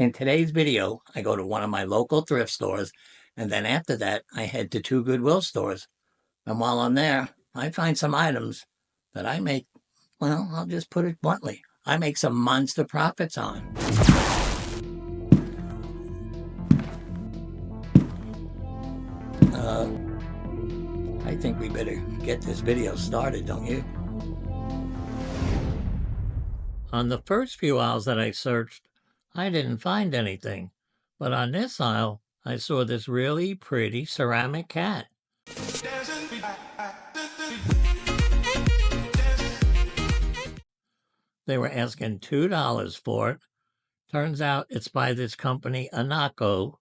In today's video, I go to one of my local thrift stores, and then after that, I head to two Goodwill stores. And while I'm there, I find some items that I make, well, I'll just put it bluntly, I make some monster profits on. I think we better get this video started, don't you? On the first few aisles that I searched, I didn't find anything. But on this aisle, I saw this really pretty ceramic cat. They were asking $2 for it. Turns out it's by this company, Anako.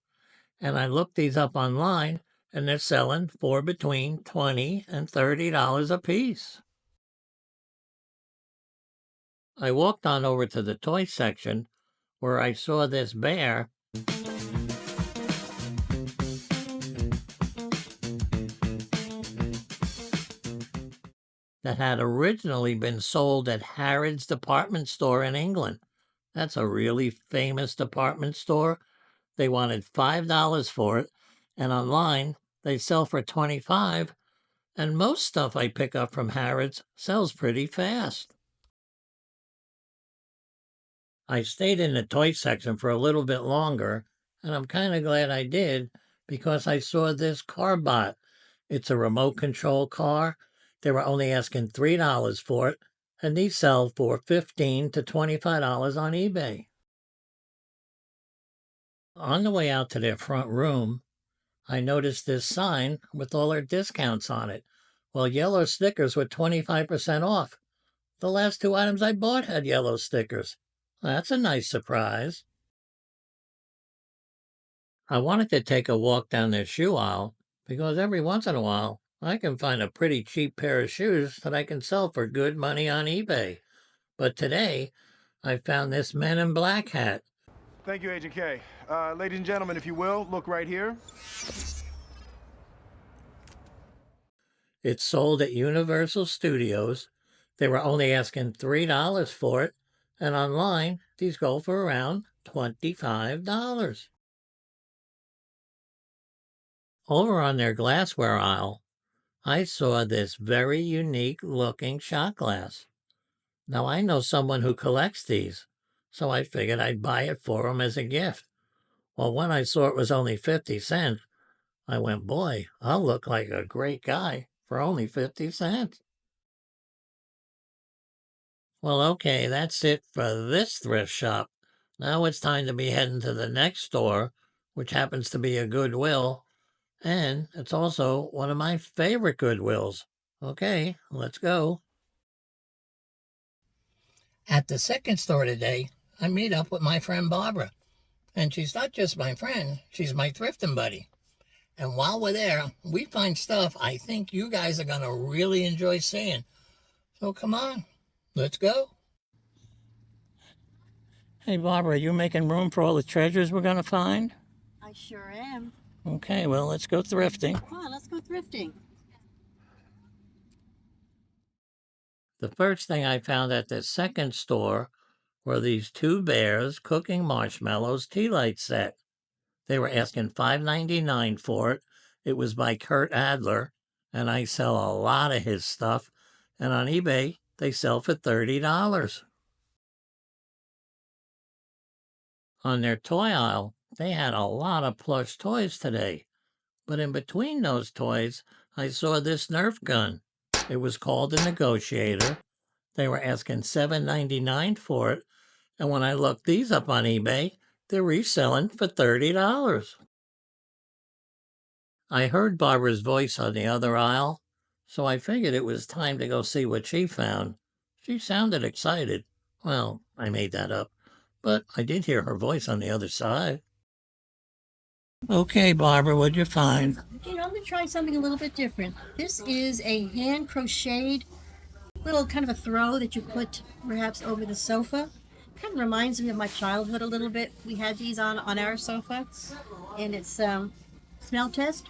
And I looked these up online, and they're selling for between $20 and $30 a piece. I walked on over to the toy section, where I saw this bear that had originally been sold at Harrods department store in England. That's a really famous department store. They wanted $5 for it, and online they sell for $25, and most stuff I pick up from Harrods sells pretty fast. I stayed in the toy section for a little bit longer, and I'm kind of glad I did because I saw this car bot. It's a remote control car. They were only asking $3 for it, and these sell for $15 to $25 on eBay. On the way out to their front room, I noticed this sign with all their discounts on it. Well, yellow stickers were 25% off. The last two items I bought had yellow stickers. That's a nice surprise. I wanted to take a walk down their shoe aisle because every once in a while I can find a pretty cheap pair of shoes that I can sell for good money on eBay. But today, I found this Men in Black hat. Thank you, Agent K. Ladies and gentlemen, if you will, look right here. It's sold at Universal Studios. They were only asking $3 for it, and online, these go for around $25. Over on their glassware aisle, I saw this very unique looking shot glass. Now, I know someone who collects these, so I figured I'd buy it for him as a gift. Well, when I saw it was only 50 cents, I went, boy, I'll look like a great guy for only 50 cents. Well, okay, that's it for this thrift shop. Now it's time to be heading to the next store, which happens to be a Goodwill, and it's also one of my favorite Goodwills. Okay, let's go. At the second store today, I meet up with my friend Barbara. And she's not just my friend, she's my thrifting buddy. And while we're there, we find stuff I think you guys are going to really enjoy seeing. So come on, let's go. Hey, Barbara, are you making room for all the treasures we're going to find? I sure am. Okay, well, let's go thrifting. Come on, let's go thrifting. The first thing I found at the second store were these two bears cooking marshmallows tea light set. They were asking $5.99 for it. It was by Kurt Adler, and I sell a lot of his stuff, and on eBay, they sell for $30. On their toy aisle, they had a lot of plush toys today. But in between those toys, I saw this Nerf gun. It was called the Negotiator. They were asking $7.99 for it. And when I looked these up on eBay, they're reselling for $30. I heard Barbara's voice on the other aisle, so I figured it was time to go see what she found. She sounded excited. Well, I made that up, but I did hear her voice on the other side. Okay, Barbara, what'd you find? I'm going to try something a little bit different. This is a hand crocheted little kind of a throw that you put perhaps over the sofa. Kind of reminds me of my childhood a little bit. We had these on our sofa, and it's smell test.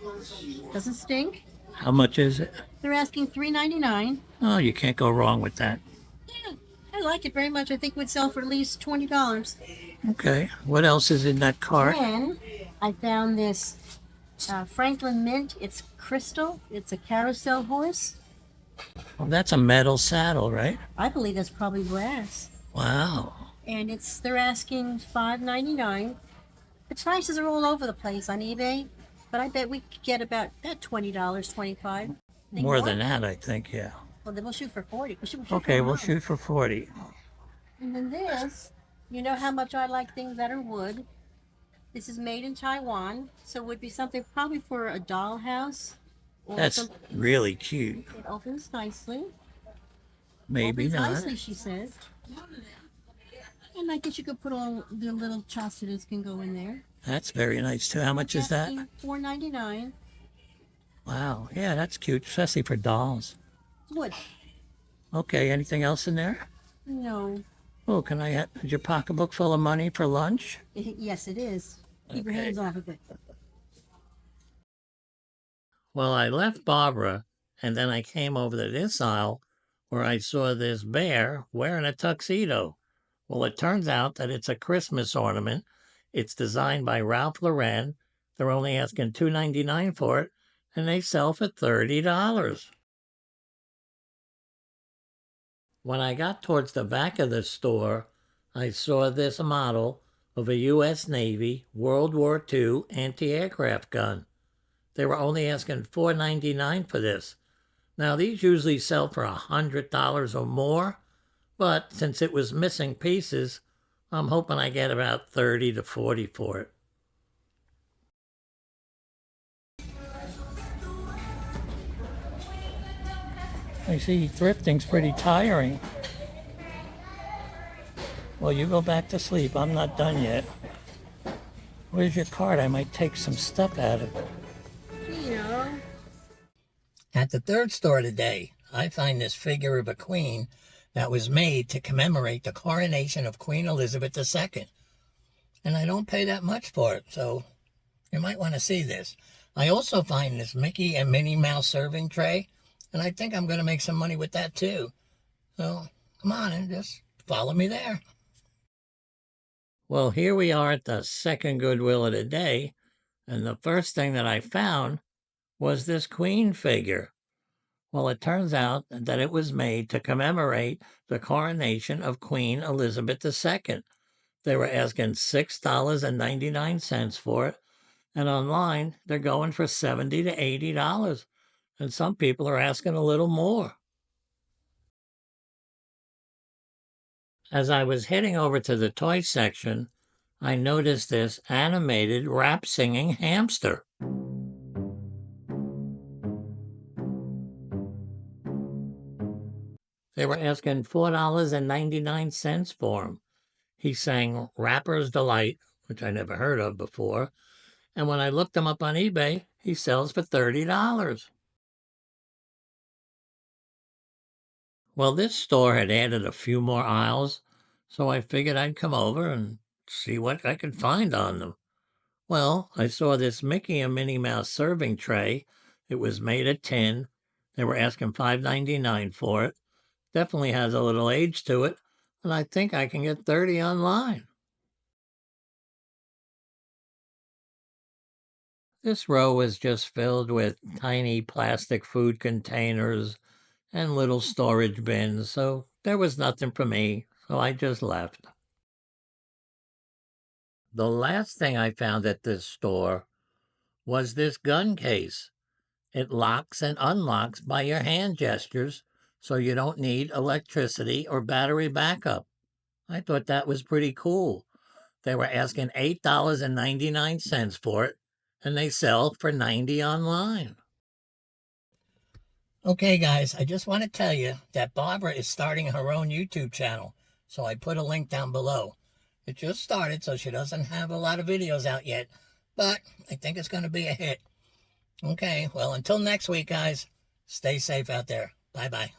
Doesn't stink. How much is it? They're asking $3.99. Oh, you can't go wrong with that. Yeah, I like it very much. I think it would sell for at least $20. Okay, what else is in that cart? Then I found this Franklin Mint. It's crystal. It's a carousel horse. Well, that's a metal saddle, right? I believe that's probably brass. Wow. And they're asking $5.99. The prices are all over the place on eBay, but I bet we could get about $20, 25. More than that, I think, yeah. Well, then we'll shoot for 40. We'll shoot Okay, for we'll more. shoot for 40. And then this, you know how much I like things that are wood. This is made in Taiwan, so it would be something probably for a dollhouse. Or That's really cute. It opens nicely. Maybe Opens not. nicely, she says. And I guess you could put all the little chastity can go in there. That's very nice too. How much is that? $4.99. Wow. Yeah, that's cute, especially for dolls. Wood. Okay, anything else in there? No. Oh, can I have your pocketbook full of money for lunch? Yes, it is. Keep your hands off of it. Well, I left Barbara, and then I came over to this aisle where I saw this bear wearing a tuxedo. Well, it turns out that it's a Christmas ornament. It's designed by Ralph Lauren. They're only asking $2.99 for it, and they sell for $30. When I got towards the back of the store, I saw this model of a U.S. Navy World War II anti-aircraft gun. They were only asking $4.99 for this. Now, these usually sell for $100 or more, but since it was missing pieces, I'm hoping I get about 30 to 40 for it. I see thrifting's pretty tiring. Well, you go back to sleep. I'm not done yet. Where's your card? I might take some stuff out of it. Yeah. At the third store today, I find this figure of a queen that was made to commemorate the coronation of Queen Elizabeth II. And I don't pay that much for it, so you might want to see this. I also find this Mickey and Minnie Mouse serving tray, and I think I'm going to make some money with that too. So come on and just follow me there. Well, here we are at the second Goodwill of the day, and the first thing that I found was this queen figure. Well, it turns out that it was made to commemorate the coronation of Queen Elizabeth II. They were asking $6.99 for it, and online they're going for $70 to $80, and some people are asking a little more. As I was heading over to the toy section, I noticed this animated rap singing hamster. They were asking $4.99 for him. He sang Rapper's Delight, which I never heard of before, and when I looked him up on eBay, he sells for $30. Well, this store had added a few more aisles, so I figured I'd come over and see what I could find on them. Well, I saw this Mickey and Minnie Mouse serving tray. It was made of tin. They were asking $5.99 for it. Definitely has a little age to it, and I think I can get 30 online. This row was just filled with tiny plastic food containers and little storage bins, so there was nothing for me, so I just left. The last thing I found at this store was this gun case. It locks and unlocks by your hand gestures, so you don't need electricity or battery backup. I thought that was pretty cool. They were asking $8.99 for it, and they sell for $90 online. Okay, guys, I just want to tell you that Barbara is starting her own YouTube channel, so I put a link down below. It just started, so she doesn't have a lot of videos out yet, but I think it's going to be a hit. Okay, well, until next week, guys, stay safe out there. Bye-bye.